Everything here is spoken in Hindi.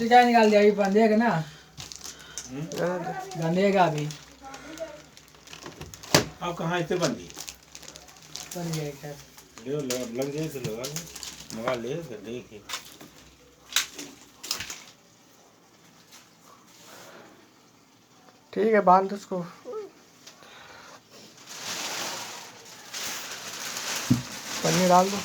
चाय निकाल दिया, अभी बंधेगा ना, बंधेगा अभी। अब कहाँ इतने बंदी बन गया क्या? लग जाए तो लगा ले, मंगा ले तो देखिए। ठीक है, बांध उसको, पन्नी डाल दो।